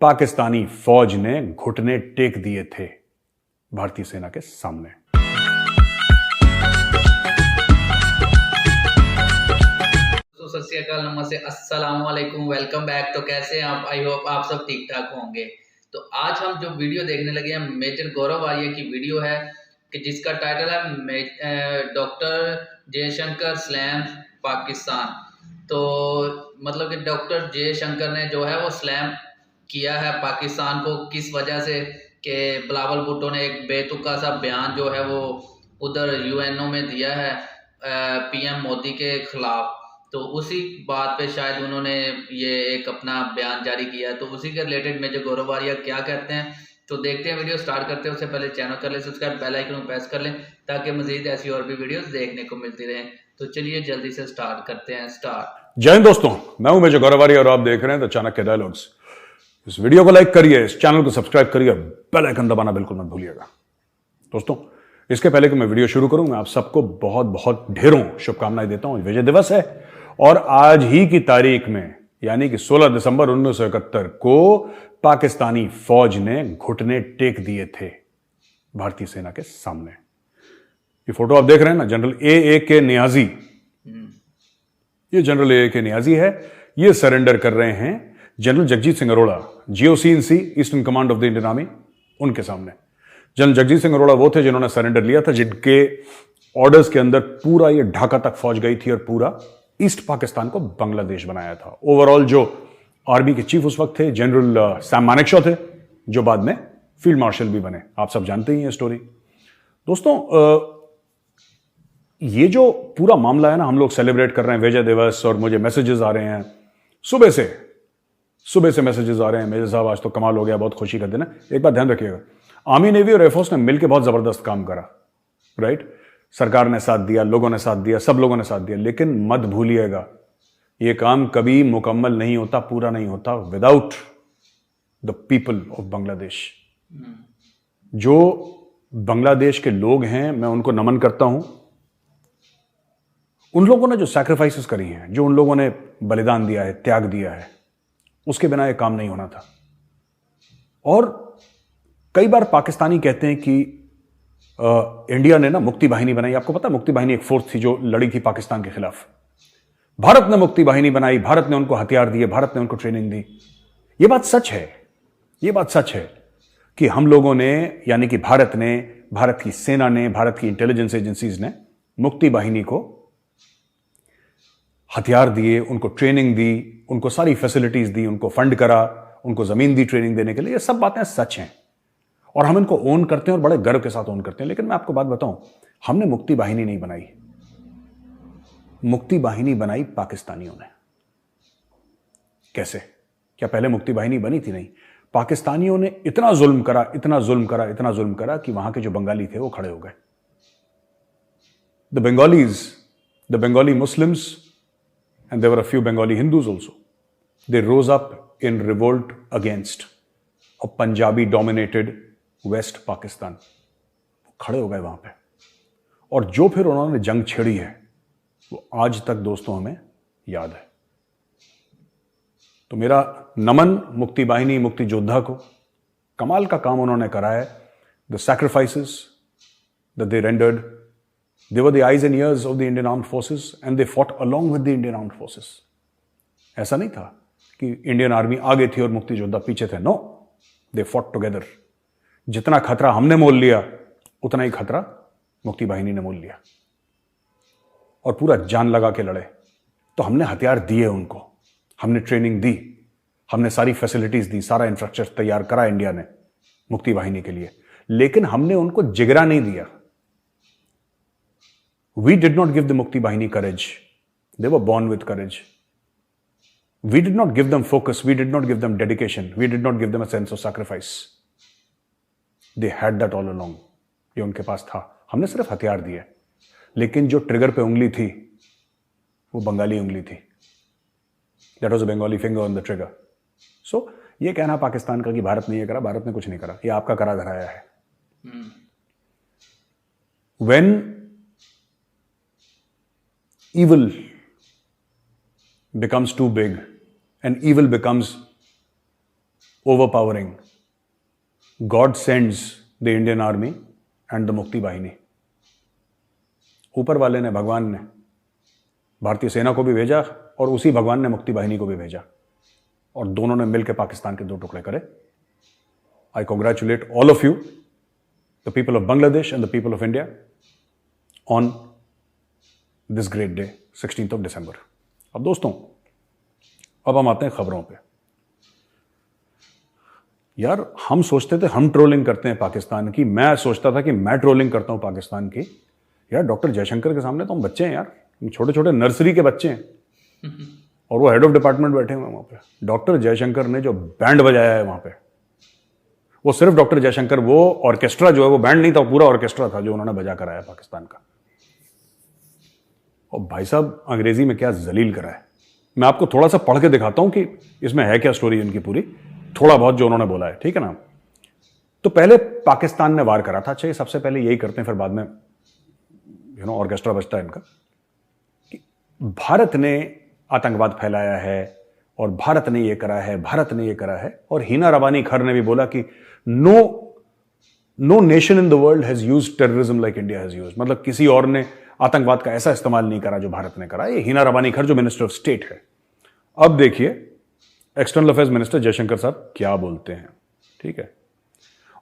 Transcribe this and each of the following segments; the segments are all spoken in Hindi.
पाकिस्तानी फौज ने घुटने टेक दिए थे भारतीय सेना के सामने। तो सत श्री अकाल, नमस्ते, अस्सलाम वालेकुम, वेलकम बैक। तो कैसे हैं आप? आई होप आप सब ठीक ठाक होंगे। तो आज हम जो वीडियो देखने लगे हैं मेजर गौरव आर्य की वीडियो है कि जिसका टाइटल है डॉक्टर जयशंकर स्लैम पाकिस्तान। तो मतलब कि डॉक्टर जयशंकर ने जो है वो स्लैम किया है पाकिस्तान को, किस वजह से कि बिलावल भुट्टो ने एक बेतुका सा बयान जो है वो उधर यूएनओ में दिया है पीएम मोदी के खिलाफ। तो उसी बात पे शायद उन्होंने ये एक अपना बयान जारी किया है। तो उसी के रिलेटेड मेजर गौरव आर्य क्या कहते हैं, तो देखते हैं। वीडियो स्टार्ट करते हैं उससे पहले चैनल कर लें सब्सक्राइब, बेल आइकन को प्रेस कर लें ताकि मजीद ऐसी और भी वीडियोस देखने को मिलती रहें। तो चलिए जल्दी से स्टार्ट करते हैं। जय हिंद दोस्तों, मैं हूं मेजर गौरव आर्य और आप देख रहे हैं द चाणक्य डायलॉग्स। इस वीडियो को लाइक करिए, इस चैनल को सब्सक्राइब करिए, बेल आइकन दबाना बिल्कुल मत भूलिएगा। दोस्तों, इसके पहले कि मैं वीडियो शुरू करूं, मैं आप सबको बहुत बहुत ढेरों शुभकामनाएं देता हूं। विजय दिवस है और आज ही की तारीख में यानी कि 16 दिसंबर 1971 को पाकिस्तानी फौज ने घुटने टेक दिए थे भारतीय सेना के सामने। ये फोटो आप देख रहे हैं ना, जनरल ए के नियाजी, ये जनरल ए के नियाजी है। ये सरेंडर कर रहे हैं general Jagjit Singh Arora, GOC/INC eastern command of the Indian army, उनके सामने। जनरल जगजीत सिंह अरोड़ा वो थे जिन्होंने सरेंडर लिया था, जिनके ऑर्डर्स के अंदर पूरा ये ढाका तक फौज गई थी और पूरा ईस्ट पाकिस्तान को बांग्लादेश बनाया था। ओवरऑल जो आर्मी के चीफ उस वक्त थे जनरल सैम मानेकशॉ थे, जो बाद में फील्ड मार्शल भी बने। आप सब जानते ही हैं स्टोरी। दोस्तों, ये जो पूरा मामला है ना, हम लोग सेलिब्रेट कर रहे हैं विजय दिवस और मुझे मैसेजेस आ रहे हैं सुबह से मैसेजेस आ रहे हैं, मेजर साहब आज तो कमाल हो गया, बहुत खुशी का दिन है। एक बात ध्यान रखिएगा, आर्मी, नेवी और एयरफोर्स ने मिलकर बहुत जबरदस्त काम करा, राइट। सरकार ने साथ दिया, लोगों ने साथ दिया, सब लोगों ने साथ दिया, लेकिन मत भूलिएगा यह काम कभी मुकम्मल नहीं होता, पूरा नहीं होता without the people of Bangladesh. जो बांग्लादेश के लोग हैं, मैं उनको नमन करता हूं। उन लोगों ने जो सैक्रिफाइसेस करी हैं, जो उन लोगों ने बलिदान दिया है, त्याग दिया है, उसके बिना यह काम नहीं होना था। और कई बार पाकिस्तानी कहते हैं कि इंडिया ने ना मुक्ति वाहिनी बनाई। आपको पता है, मुक्ति वाहिनी एक फोर्स थी जो लड़ी थी पाकिस्तान के खिलाफ। भारत ने मुक्ति वाहिनी बनाई, भारत ने उनको हथियार दिए, भारत ने उनको ट्रेनिंग दी। यह बात सच है, यह बात सच है कि हम लोगों ने, यानी कि भारत ने, भारत की सेना ने, भारत की इंटेलिजेंस एजेंसीज ने मुक्ति वाहिनी को हथियार दिए, उनको ट्रेनिंग दी, उनको सारी फैसिलिटीज दी, उनको फंड करा, उनको जमीन दी ट्रेनिंग देने के लिए। ये सब बातें सच हैं और हम इनको ओन करते हैं और बड़े गर्व के साथ ओन करते हैं। लेकिन मैं आपको बात बताऊं, हमने मुक्ति वाहिनी नहीं बनाई, मुक्ति वाहिनी बनाई पाकिस्तानियों ने। कैसे? क्या पहले मुक्ति वाहिनी बनी थी? नहीं। पाकिस्तानियों ने इतना जुल्म करा, इतना जुल्म करा, इतना जुल्म करा कि वहां के जो बंगाली थे वो खड़े हो गए। The Bengali Muslims, and there were a few Bengali Hindus also. They rose up in revolt against a Punjabi dominated West Pakistan. खड़े हो गए वहां पे, और जो फिर उन्होंने जंग छेड़ी है वो आज तक दोस्तों हमें याद है। तो मेरा नमन मुक्ति वाहिनी, मुक्ति योद्धा को। कमाल का काम उन्होंने करा है। The sacrifices that they rendered, they were the eyes and ears of the Indian Armed Forces and they fought along with the Indian Armed Forces. ऐसा नहीं था कि इंडियन आर्मी आगे थी और मुक्ति योद्धा पीछे थे। No, they fought together. जितना खतरा हमने मोल लिया, उतना ही खतरा मुक्ति वाहिनी ने मोल लिया और पूरा जान लगा के लड़े। तो हमने हथियार दिए उनको, हमने ट्रेनिंग दी, हमने सारी फैसिलिटीज दी, सारा इंफ्रास्ट्रक्चर तैयार करा इंडिया ने मुक्ति वाहिनी के लिए, लेकिन हमने उनको जिगरा नहीं दिया। We did not give the Mukti Bahini courage. They were born with courage. We did not give them focus. We did not give them dedication. We did not give them a sense of sacrifice. They had that all along. ये उनके पास था। हमने सिर्फ हथियार दिए, लेकिन जो ट्रिगर पे उंगली थी वो बंगाली उंगली थी। That was a Bengali finger on the trigger. So ये कहना पाकिस्तान का कि भारत ने ये करा, भारत ने कुछ नहीं करा, ये आपका करा धराया है। When evil becomes too big and evil becomes overpowering. God sends the Indian army and the मुक्ति वाहिनी. ऊपर वाले ने, भगवान ने भारतीय सेना को भी भेजा और उसी भगवान ने मुक्ति वाहिनी को भी भेजा और दोनों ने मिलकर पाकिस्तान के 2 टुकड़े करे. I congratulate all of you, the people of Bangladesh and the people of India, on this great day, 16th of December. अब दोस्तों, अब हम आते हैं खबरों पे. यार, हम सोचते थे हम ट्रोलिंग करते हैं पाकिस्तान की. मैं सोचता था कि मैं ट्रोलिंग करता हूं पाकिस्तान की. यार, डॉक्टर जयशंकर के सामने तो हम बच्चे हैं यार, छोटे छोटे नर्सरी के बच्चे हैं और वो हेड ऑफ डिपार्टमेंट बैठे हुए हैं वहां पे. डॉक्टर जयशंकर ने जो बैंड बजाया है वहां पे, वो सिर्फ डॉक्टर जयशंकर, वो ऑर्केस्ट्रा जो है, वो बैंड नहीं था, पूरा ऑर्केस्ट्रा था जो उन्होंने बजा कराया पाकिस्तान का. और भाई साहब, अंग्रेजी में क्या जलील करा है. मैं आपको थोड़ा सा पढ़ के दिखाता हूं कि इसमें है क्या स्टोरी इनकी पूरी, थोड़ा बहुत जो उन्होंने बोला है, ठीक है ना. तो पहले पाकिस्तान ने वार करा था. अच्छा, ये सबसे पहले यही करते हैं, फिर बाद में ऑर्केस्ट्रा बजता है इनका, कि भारत ने आतंकवाद फैलाया है और भारत ने ये करा है, भारत ने ये करा है. और हिना रबानी खर ने भी बोला कि no nation in the world has used terrorism like India has used. मतलब किसी और ने आतंकवाद का ऐसा इस्तेमाल नहीं करा जो भारत ने करा. ये हिना रबानी खर जो मिनिस्टर ऑफ स्टेट है. अब देखिए एक्सटर्नल अफेयर्स मिनिस्टर जयशंकर साहब क्या बोलते हैं, ठीक है.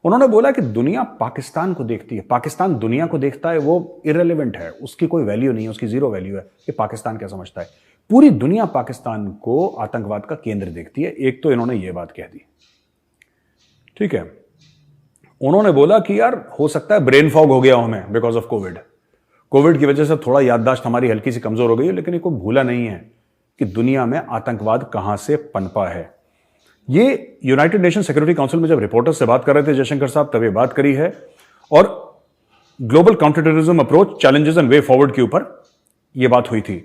उन्होंने बोला कि दुनिया पाकिस्तान को देखती है, पाकिस्तान दुनिया को देखता है, वो इररिलेवेंट है, उसकी कोई वैल्यू नहीं है, उसकी जीरो वैल्यू है. कि पाकिस्तान क्या समझता है. पूरी दुनिया पाकिस्तान को आतंकवाद का केंद्र देखती है. एक तो इन्होंने ये बात कह दी, ठीक है. उन्होंने बोला कि यार, हो सकता है ब्रेन फॉग हो गया हमें बिकॉज ऑफ कोविड की वजह से थोड़ा याददाश्त हमारी हल्की सी कमजोर हो गई है, लेकिन इनको भूला नहीं है कि दुनिया में आतंकवाद कहां से पनपा है. ये यूनाइटेड नेशन सिक्योरिटी काउंसिल में जब रिपोर्टर्स से बात कर रहे थे जयशंकर साहब, तब ये बात करी है. और global counter terrorism approach, challenges and way forward के ऊपर यह बात हुई थी.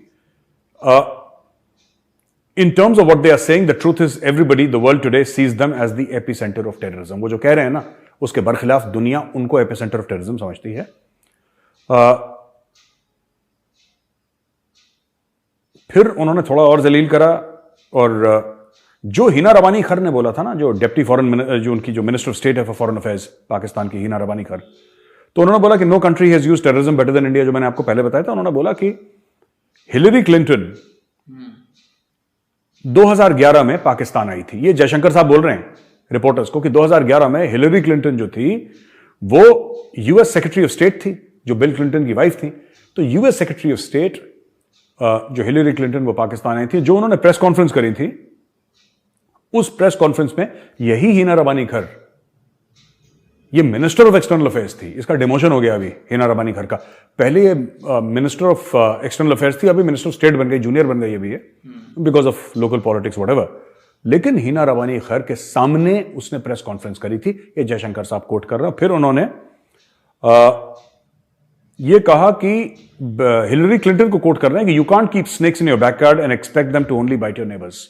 In terms of what they are saying, the truth is everybody the world today sees them as the epicentre of terrorism. वो जो कह रहे हैं ना, उसके बरखिलाफ दुनिया उनको एपिसेंटर ऑफ टेररिज्म समझती है. फिर उन्होंने थोड़ा और जलील करा. और जो हिना रबानी खर ने बोला था ना, जो डेप्टी फॉरेन, जो उनकी जो मिनिस्टर ऑफ स्टेट है फॉर फॉरेन अफेयर्स पाकिस्तान की, हिना रबानी खर, तो उन्होंने बोला कि no country has used terrorism better than India. जो मैंने आपको पहले बताया था, उन्होंने बोला कि हिलरी क्लिंटन 2011 में पाकिस्तान आई थी. ये जयशंकर साहब बोल रहे हैं रिपोर्टर्स को कि 2011 में हिलरी क्लिंटन जो थी वो यूएस सेक्रेटरी ऑफ स्टेट थी, जो बिल क्लिंटन की वाइफ थी. तो यूएस सेक्रेटरी ऑफ स्टेट जो हिलरी क्लिंटन, वो पाकिस्तान आई थी. जो उन्होंने प्रेस कॉन्फ्रेंस करी थी, उस प्रेस कॉन्फ्रेंस में यही हिना रबानी खर, ये मिनिस्टर ऑफ एक्सटर्नल अफेयर्स थी. इसका डिमोशन हो गया अभी हिना रबानी खर का. पहले ये मिनिस्टर ऑफ एक्सटर्नल अफेयर्स थी, अभी मिनिस्टर ऑफ स्टेट बन गई, जूनियर बन गई अभी ये, because of local politics whatever. लेकिन हिना रबानी खर के सामने उसने प्रेस कॉन्फ्रेंस करी थी. ये जयशंकर साहब कोट कर रहे हैं. फिर उन्होंने ये कहा कि हिलरी क्लिंटन को कोट कर रहे हैं कि you can't keep snakes in your backyard and expect them to only bite your neighbours.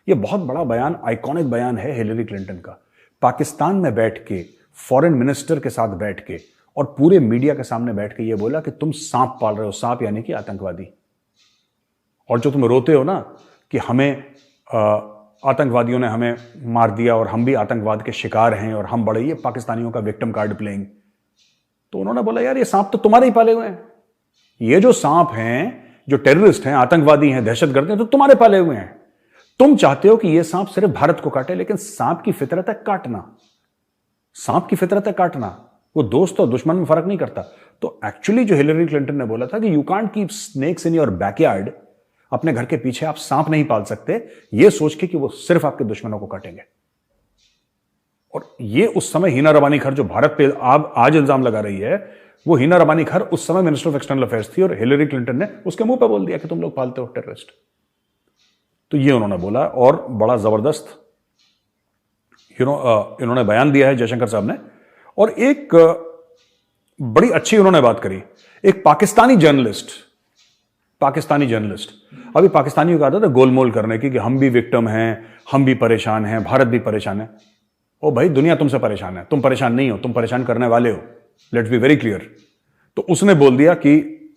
ये बहुत बड़ा बयान, आइकॉनिक बयान है हिलरी क्लिंटन का. पाकिस्तान में बैठ के, फॉरेन मिनिस्टर के साथ बैठ के और पूरे मीडिया के सामने बैठ के ये बोला कि तुम सांप पाल रहे हो, सांप यानी कि आतंकवादी. और जो तुम रोते हो ना कि हमें आतंकवादियों ने हमें मार दिया और हम भी आतंकवाद के शिकार हैं और हम बड़े, ये पाकिस्तानियों का विक्टिम कार्ड प्लेइंग. तो उन्होंने बोला यार, ये सांप तो तुम्हारे ही पाले हुए हैं. ये जो सांप हैं, जो टेररिस्ट हैं, आतंकवादी हैं, दहशतगर्द हैं, तो तुम्हारे पाले हुए हैं. तुम चाहते हो कि यह सांप सिर्फ भारत को काटे, लेकिन सांप की फितरत है काटना. सांप की फितरत है काटना. वो दोस्त और दुश्मन में फर्क नहीं करता. तो एक्चुअली जो हिलरी क्लिंटन ने बोला था कि you can't keep snakes in your backyard, अपने घर के पीछे आप सांप नहीं पाल सकते, ये सोच के कि वो सिर्फ आपके दुश्मनों को काटेंगे. और ये उस समय हिना रबानी खर, जो भारत पे आज इल्जाम लगा रही है, वो हिना रबानी खर उस समय मिनिस्टर ऑफ एक्सटर्नल अफेयर्स थी और हिलरी क्लिंटन ने उसके मुंह पे बोल दिया कि तुम लोग पालते हो टेररिस्ट. तो ये उन्होंने बोला और बड़ा जबरदस्त इन्होंने बयान दिया है जयशंकर साहब ने. और एक बड़ी अच्छी उन्होंने बात करी. एक पाकिस्तानी जर्नलिस्ट, अभी पाकिस्तानियों का आदत है गोलमोल करने की कि हम भी विक्टिम हैं, हम भी परेशान हैं, भारत भी परेशान है. ओ भाई, दुनिया तुमसे परेशान है, तुम परेशान नहीं हो, तुम परेशान करने वाले हो. Let's be very clear. तो उसने बोल दिया कि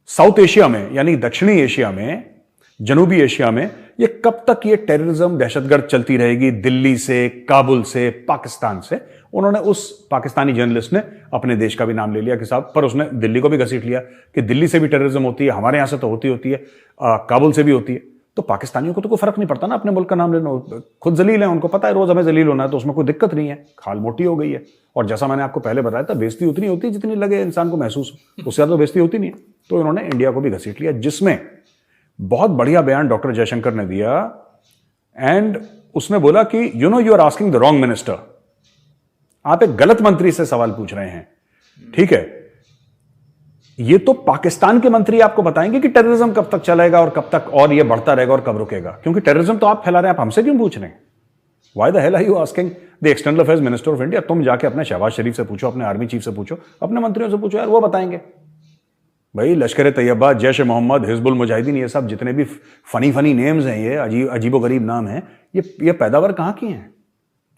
साउथ एशिया में, यानी दक्षिणी एशिया में, जनूबी एशिया में ये कब तक ये टेररिज्म दहशतगर्द चलती रहेगी, दिल्ली से, काबुल से, पाकिस्तान से। उन्होंने उस पाकिस्तानी जर्नलिस्ट ने अपने देश का भी नाम ले लिया कि साहब, पर उसने दिल्ली को भी घसीट लिया कि दिल्ली से भी टेररिज्म होती है, हमारे यहां से तो होती है, काबुल से भी होती है। तो पाकिस्तानियों को तो कोई फर्क नहीं पड़ता ना अपने मुल्क का नाम लेना, खुद जलील है, उनको पता है रोज हमें जलील होना है, तो उसमें कोई दिक्कत नहीं है, खाल मोटी हो गई है। और जैसा मैंने आपको पहले बताया था, बेइज्जती उतनी होती है जितनी लगे इंसान को महसूस हो, उससे ज्यादा बेइज्जती होती नहीं है। तो इन्होंने इंडिया को भी घसीट लिया, जिसमें बहुत बढ़िया बयान डॉक्टर जयशंकर ने दिया। एंड उसने बोला कि you are asking the wrong minister, आप एक गलत मंत्री से सवाल पूछ रहे हैं, ठीक है। ये तो पाकिस्तान के मंत्री आपको बताएंगे कि टेररिज्म कब तक चलेगा और कब तक और ये बढ़ता रहेगा और कब रुकेगा, क्योंकि टेररिज्म तो आप फैला रहे हैं, आप हमसे क्यों पूछ रहे हैं? Why the hell are you asking the external affairs minister of India? तुम जाके अपने शहबाज शरीफ से पूछो, अपने आर्मी चीफ से पूछो, अपने मंत्रियों से पूछो यार, वो बताएंगे। भाई लश्कर तैयबा, जैश ए मोहम्मद, हिजबुल मुजाहिदीन, ये सब जितने भी फनी नेम्स हैं, ये अजीबो गरीब नाम है, ये पैदावार कहां की हैं?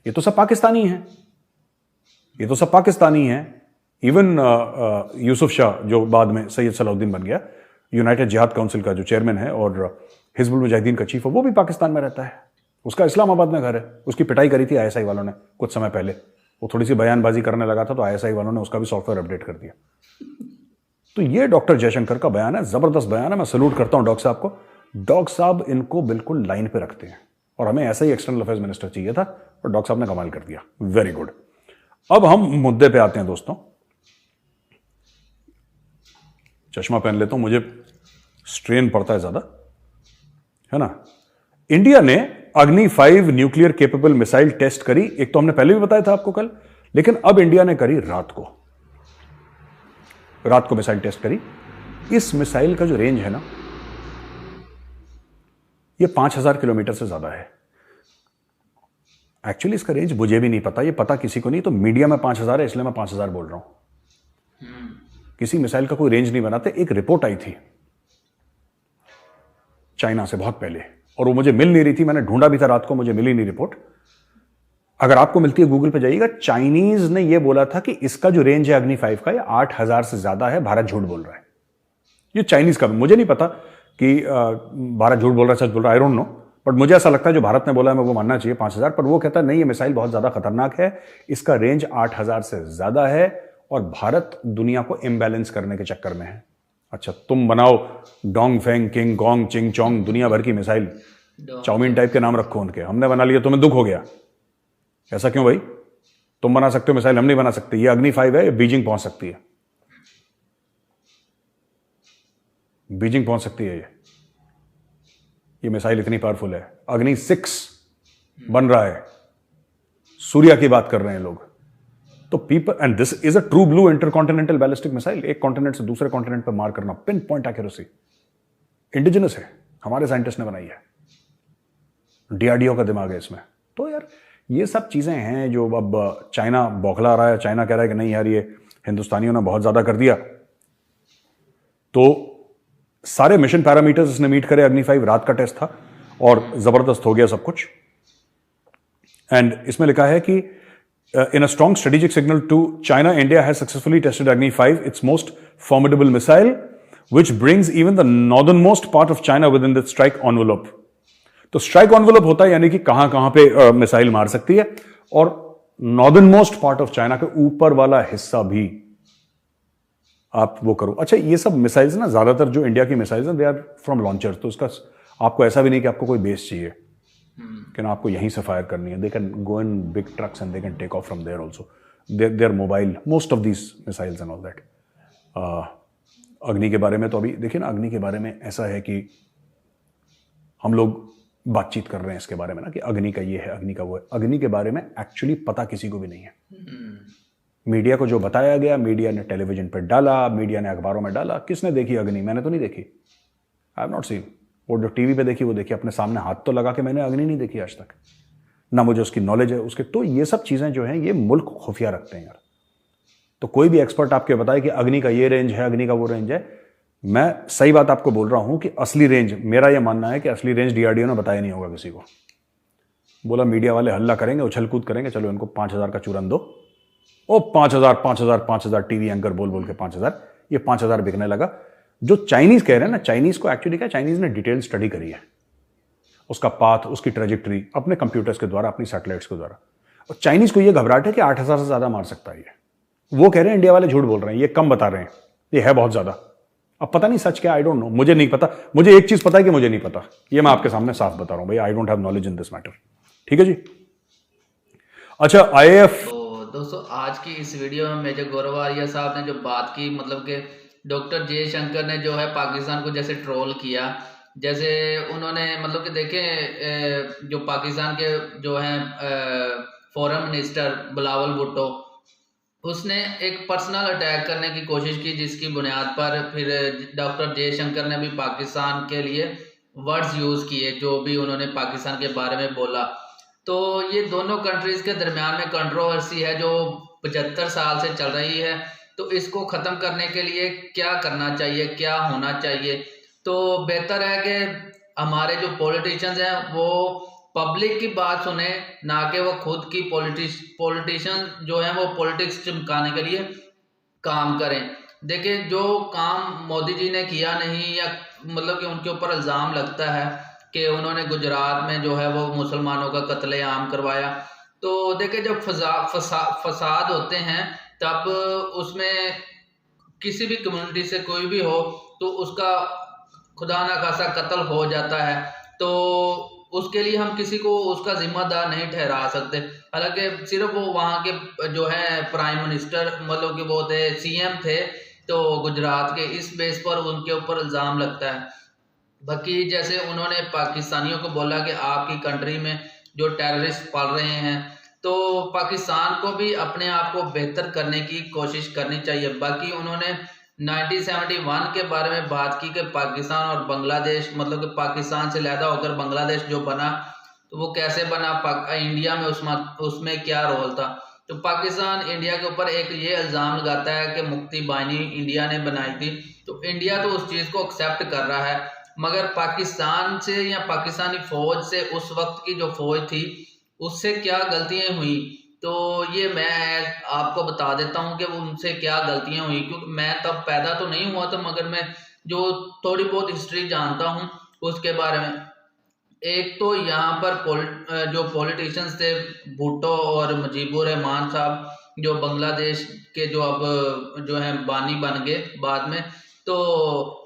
ये तो सब पाकिस्तानी हैं, ये तो सब पाकिस्तानी हैं। इवन यूसुफ शाह, जो बाद में सैयद सलाउद्दीन बन गया, यूनाइटेड जिहाद काउंसिल का जो चेयरमैन है और हिजबुल मुजाहिदीन का चीफ है, वो भी पाकिस्तान में रहता है, उसका इस्लामाबाद में घर है। उसकी पिटाई करी थी आईएसआई वालों ने कुछ समय पहले, वो थोड़ी सी बयानबाजी करने लगा था, तो आईएसआई वालों ने उसका भी सॉफ्टवेयर अपडेट कर दिया। तो ये डॉक्टर जयशंकर का बयान है, जबरदस्त बयान है, मैं सैल्यूट करता हूं डॉक्टर साहब को। डॉक्टर साहब इनको बिल्कुल लाइन पे रखते हैं, और हमें ऐसा ही एक्सटर्नल अफेयर्स मिनिस्टर चाहिए था, और डॉक्टर साहब ने कमाल कर दिया, वेरी गुड। अब हम मुद्दे पे आते हैं दोस्तों। चश्मा पहन लेता हूं, मुझे स्ट्रेन पड़ता है ज्यादा, है ना। इंडिया ने अग्नि 5 न्यूक्लियर केपेबल मिसाइल टेस्ट करी, एक तो हमने पहले भी बताया था आपको कल, लेकिन अब इंडिया ने करी रात को मिसाइल टेस्ट करी। इस मिसाइल का जो रेंज है ना, ये 5000 किलोमीटर से ज्यादा है। एक्चुअली इसका रेंज मुझे भी नहीं पता, ये पता किसी को नहीं, तो मीडिया में 5000 है, इसलिए मैं 5000 बोल रहा हूं। किसी मिसाइल का कोई रेंज नहीं बनाते। एक रिपोर्ट आई थी चाइना से बहुत पहले, और वो मुझे मिल नहीं रही थी, मैंने ढूंढा भी था रात को, मुझे मिली नहीं रिपोर्ट। अगर आपको मिलती है गूगल पे जाइएगा। चाइनीज ने ये बोला था कि इसका जो रेंज है अग्नि 5 का, ये 8000 से ज्यादा है। भारत झूठ बोल रहा है, ये चाइनीज का, मुझे नहीं पता कि भारत झूठ बोल रहा है सच बोल रहा है, आई डोंट नो, बट मुझे ऐसा लगता है जो भारत ने बोला है मैं वो मानना चाहिए 5000, पर वो कहता है नहीं, ये मिसाइल बहुत ज्यादा खतरनाक है, इसका रेंज 8000 से ज्यादा है, और भारत दुनिया को इम्बैलेंस करने के चक्कर में है। अच्छा, तुम बनाओ डोंग फेंग, किंग कॉन्ग, चिंग चोंग, दुनिया भर की मिसाइल, चाउमीन टाइप के नाम रखो उनके, हमने बना लिया, तुम्हें दुख हो गया। ऐसा क्यों भाई? तुम बना सकते हो मिसाइल, हम नहीं बना सकते। ये अग्नि 5 है, ये बीजिंग पहुंच सकती है, बीजिंग पहुंच सकती है। ये मिसाइल इतनी पावरफुल है। अग्नि 6 बन रहा है, सूर्या की बात कर रहे हैं लोग। तो people, and this is a true blue intercontinental ballistic missile, एक कॉन्टिनेंट से दूसरे कॉन्टिनेंट पर मार करना, पिन पॉइंट एक्यूरेसी, इंडिजिनस है, हमारे साइंटिस्ट ने बनाई है, डीआरडीओ का दिमाग है इसमें। तो यार ये सब चीजें हैं जो अब चाइना बौखला रहा है। चाइना कह रहा है कि नहीं यार, ये हिंदुस्तानियों ने बहुत ज्यादा कर दिया। तो सारे मिशन पैरामीटर्स इसने मीट करे। अग्नि 5 रात का टेस्ट था और जबरदस्त हो गया सब कुछ। एंड इसमें लिखा है कि in a strong strategic signal to China, India has successfully tested Agni 5, its most formidable missile, which brings even the northernmost part of China within the strike envelope. तो स्ट्राइक एनवेलप होता है यानी कि कहां कहां पे मिसाइल मार सकती है, और northern most part of China के ऊपर वाला हिस्सा भी आप वो करो। अच्छा, ये सब मिसाइल्स ना, ज्यादातर जो इंडिया की मिसाइल्स हैं, दे आर फ्रॉम लॉन्चर्स। तो उसका आपको ऐसा भी नहीं कि आपको कोई बेस चाहिए कि ना आपको यहीं से फायर करनी है। They can go in big trucks and they can take off from there also. They are mobile, most of these missiles and all that. Agni के बारे में तो अभी देखिए ना, अग्नि के बारे में ऐसा है कि हम लोग बातचीत कर रहे हैं इसके बारे में ना, कि अग्नि का ये है, अग्नि का वो है। अग्नि के बारे में एक्चुअली पता किसी को भी नहीं है। मीडिया को जो बताया गया, मीडिया ने टेलीविजन पर डाला, मीडिया ने अखबारों में डाला। किसने देखी अग्नि? मैंने तो नहीं देखी, आई हैव नॉट सीन। वो जो टीवी पे देखी वो देखी, अपने सामने हाथ तो लगा के मैंने अग्नि नहीं देखी आज तक, ना मुझे उसकी नॉलेज है उसके। तो ये सब चीजें जो हैं, ये मुल्क खुफिया रखते हैं यार। तो कोई भी एक्सपर्ट आपके बताए कि अग्नि का ये रेंज है, अग्नि का वो रेंज है, मैं सही बात आपको बोल रहा हूं कि असली रेंज, मेरा यह मानना है कि असली रेंज डीआरडीओ ने बताया नहीं होगा किसी को। बोला मीडिया वाले हल्ला करेंगे, उछल कूद करेंगे, चलो इनको 5000 का चूरन दो। ओ 5000 5000 5000 टीवी एंकर बोल बोल के 5000, ये 5000 बिकने लगा। जो चाइनीज कह रहे हैं ना, चाइनीज को एक्चुअली क्या, चाइनीज ने डिटेल स्टडी करी है, उसका पाथ, उसकी ट्रेजेक्टरी अपने कंप्यूटर्स के द्वारा, अपनी सैटेलाइट्स के द्वारा। और चाइनीज को ये घबराहट है कि 8,000 से ज्यादा मार सकता है ये। वो कह रहे हैं इंडिया वाले झूठ बोल रहे हैं, ये कम बता रहे हैं, ये है बहुत ज्यादा। अब पता नहीं सच क्या, आई डोंट नो, मुझे नहीं पता। मुझे एक चीज पता है कि मुझे नहीं पता, ये मैं आपके सामने साफ बता रहा हूं भाई, I don't have knowledge in this matter. ठीक है जी। अच्छा, IAF। तो दोस्तों आज की इस वीडियो में मेजर गौरव आर्या साहब ने जो बात की, मतलब कि डॉक्टर जयशंकर ने जो है पाकिस्तान को जैसे ट्रोल किया, जैसे उन्होंने मतलब कि देखें जो पाकिस्तान के जो हैं फॉरेन मिनिस्टर बिलावल भुट्टो, उसने एक पर्सनल अटैक करने की कोशिश की, जिसकी बुनियाद पर फिर डॉक्टर जयशंकर ने भी पाकिस्तान के लिए वर्ड्स यूज़ किए, जो भी उन्होंने पाकिस्तान के बारे में बोला। तो ये दोनों कंट्रीज़ के दरमियान में कंट्रोवर्सी है जो 75 साल से चल रही है। तो इसको ख़त्म करने के लिए क्या करना चाहिए, क्या होना चाहिए? तो बेहतर है कि हमारे जो पॉलिटिशियंस हैं वो पब्लिक की बात सुने, ना कि वो खुद की पॉलिटिशियन जो है वो पॉलिटिक्स चमकाने के लिए काम करें। देखिए, जो काम मोदी जी ने किया नहीं, या मतलब कि उनके ऊपर इल्ज़ाम लगता है कि उन्होंने गुजरात में जो है वो मुसलमानों का कत्लेआम करवाया। तो देखिए, जब फसाद होते हैं तब उसमें किसी भी कम्युनिटी से कोई भी हो तो उसका खुदा ना खासा कत्ल हो जाता है। तो उसके लिए हम किसी को उसका जिम्मेदार नहीं ठहरा सकते। हालांकि सिर्फ वो वहाँ के जो है प्राइम मिनिस्टर, मतलब कि वो थे, CM थे, तो गुजरात के, इस बेस पर उनके ऊपर इल्ज़ाम लगता है। बाकी जैसे उन्होंने पाकिस्तानियों को बोला कि आपकी कंट्री में जो टेररिस्ट पल रहे हैं, तो पाकिस्तान को भी अपने आप को बेहतर करने की कोशिश करनी चाहिए। बाकी उन्होंने 1971 के बारे में बात की कि पाकिस्तान और बांग्लादेश, मतलब कि पाकिस्तान से लैदा होकर बांग्लादेश जो बना, तो वो कैसे बना, इंडिया में उसमें क्या रोल था। तो पाकिस्तान इंडिया के ऊपर एक ये इल्ज़ाम लगाता है कि मुक्ति बाहिनी इंडिया ने बनाई थी। तो इंडिया तो उस चीज़ को एक्सेप्ट कर रहा है, मगर पाकिस्तान से या पाकिस्तानी फौज से, उस वक्त की जो फौज थी, उससे क्या गलतियां हुई, तो ये मैं आपको बता देता हूँ कि उनसे क्या गलतियां हुई। क्योंकि मैं तब पैदा तो नहीं हुआ था, मगर मैं जो थोड़ी बहुत हिस्ट्री जानता हूँ उसके बारे में। एक तो यहाँ पर जो पॉलिटिशियंस थे, भुट्टो और मुजीबुर रहमान साहब, जो बांग्लादेश के जो अब जो है बानी बन गए बाद में, तो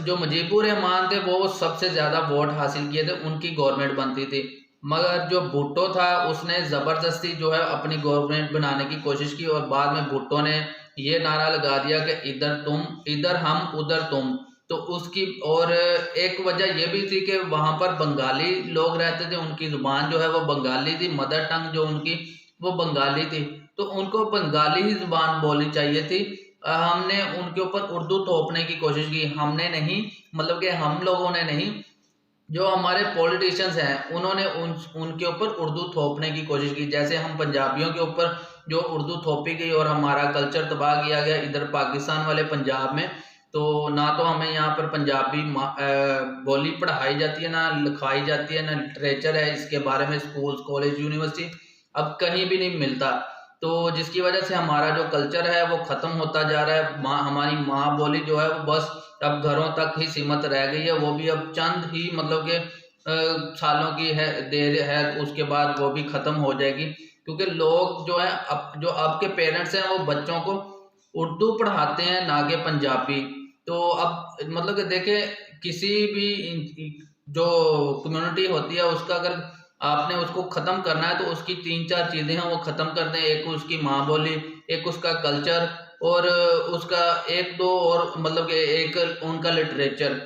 जो मुजीबुर रहमान थे वो सबसे ज़्यादा वोट हासिल किए थे, उनकी गवर्नमेंट बनती थी। मगर जो भुट्टो था उसने ज़बरदस्ती जो है अपनी गवर्नमेंट बनाने की कोशिश की, और बाद में भुट्टो ने ये नारा लगा दिया कि इधर तुम, इधर हम, उधर तुम। तो उसकी और एक वजह यह भी थी कि वहाँ पर बंगाली लोग रहते थे, उनकी ज़ुबान जो है वो बंगाली थी, मदर टंग जो उनकी वो बंगाली थी, तो उनको बंगाली ही ज़ुबान बोलनी चाहिए थी। हमने उनके ऊपर उर्दू थोपने की कोशिश की, हमने नहीं, मतलब कि हम लोगों ने नहीं, जो हमारे पॉलिटिशियंस हैं उन्होंने उनके ऊपर उर्दू थोपने की कोशिश की। जैसे हम पंजाबियों के ऊपर जो उर्दू थोपी गई और हमारा कल्चर तबाह किया गया इधर पाकिस्तान वाले पंजाब में। तो ना तो हमें यहाँ पर पंजाबी बोली पढ़ाई जाती है, ना लिखाई जाती है, ना लिटरेचर है इसके बारे में, स्कूल, कॉलेज, यूनिवर्सिटी अब कहीं भी नहीं मिलता। तो जिसकी वजह से हमारा जो कल्चर है वो ख़त्म होता जा रहा है। हमारी माँ बोली जो है वो बस अब घरों तक ही सीमित रह गई है, वो भी अब चंद ही मतलब के सालों की है देर है, उसके बाद वो भी ख़त्म हो जाएगी। क्योंकि लोग जो है जो अब के पेरेंट्स हैं वो बच्चों को उर्दू पढ़ाते हैं, ना कि पंजाबी। तो अब मतलब कि देखें, किसी भी जो कम्युनिटी होती है उसका अगर आपने उसको ख़त्म करना है तो उसकी 3-4 चीज़ें हैं वो ख़त्म कर दें। एक उसकी माँ बोली, एक उसका कल्चर, और उसका 1-2 और मतलब कि एक उनका लिटरेचर।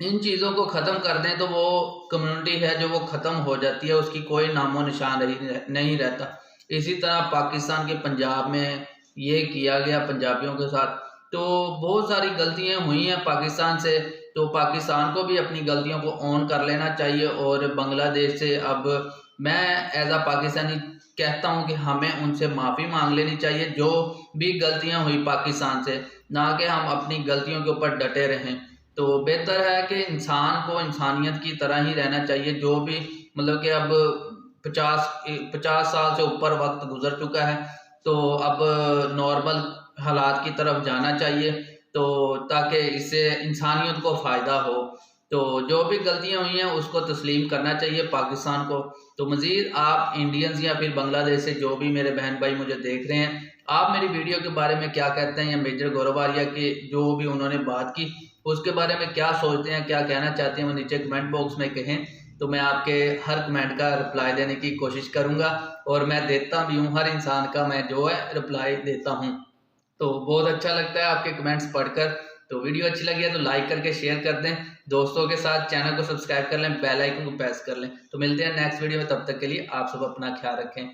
इन चीज़ों को ख़त्म कर दें तो वो कम्युनिटी है जो वो ख़त्म हो जाती है, उसकी कोई नामो निशान नहीं रहता। इसी तरह पाकिस्तान के पंजाब में ये किया गया पंजाबियों के साथ। तो बहुत सारी गलतियाँ हुई हैं पाकिस्तान से, तो पाकिस्तान को भी अपनी गलतियों को ऑन कर लेना चाहिए। और बांग्लादेश से अब मैं एज आ पाकिस्तानी कहता हूँ कि हमें उनसे माफ़ी मांग लेनी चाहिए जो भी गलतियाँ हुई पाकिस्तान से, ना कि हम अपनी गलतियों के ऊपर डटे रहें। तो बेहतर है कि इंसान को इंसानियत की तरह ही रहना चाहिए। जो भी मतलब कि अब 50 साल से ऊपर वक्त गुजर चुका है, तो अब नॉर्मल हालात की तरफ जाना चाहिए। तो ताकि इससे इंसानियत को फ़ायदा हो। तो जो भी गलतियां हुई हैं उसको तस्लीम करना चाहिए पाकिस्तान को। तो मज़ीद आप इंडियंस या फिर बांग्लादेश से जो भी मेरे बहन भाई मुझे देख रहे हैं, आप मेरी वीडियो के बारे में क्या कहते हैं, या मेजर गौरव आर्या की जो भी उन्होंने बात की उसके बारे में क्या सोचते हैं, क्या कहना चाहते हैं, वो नीचे कमेंट बॉक्स में कहें। तो मैं आपके हर कमेंट का रिप्लाई देने की कोशिश करूंगा, और मैं देता भी हूँ, हर इंसान का मैं जो है रिप्लाई देता हूँ। तो बहुत अच्छा लगता है आपके कमेंट्स पढ़कर। तो वीडियो अच्छी लगी है तो लाइक करके शेयर कर दें दोस्तों के साथ, चैनल को सब्सक्राइब कर लें, बेल आइकन को प्रेस कर लें। तो मिलते हैं नेक्स्ट वीडियो में, तब तक के लिए आप सब अपना ख्याल रखें।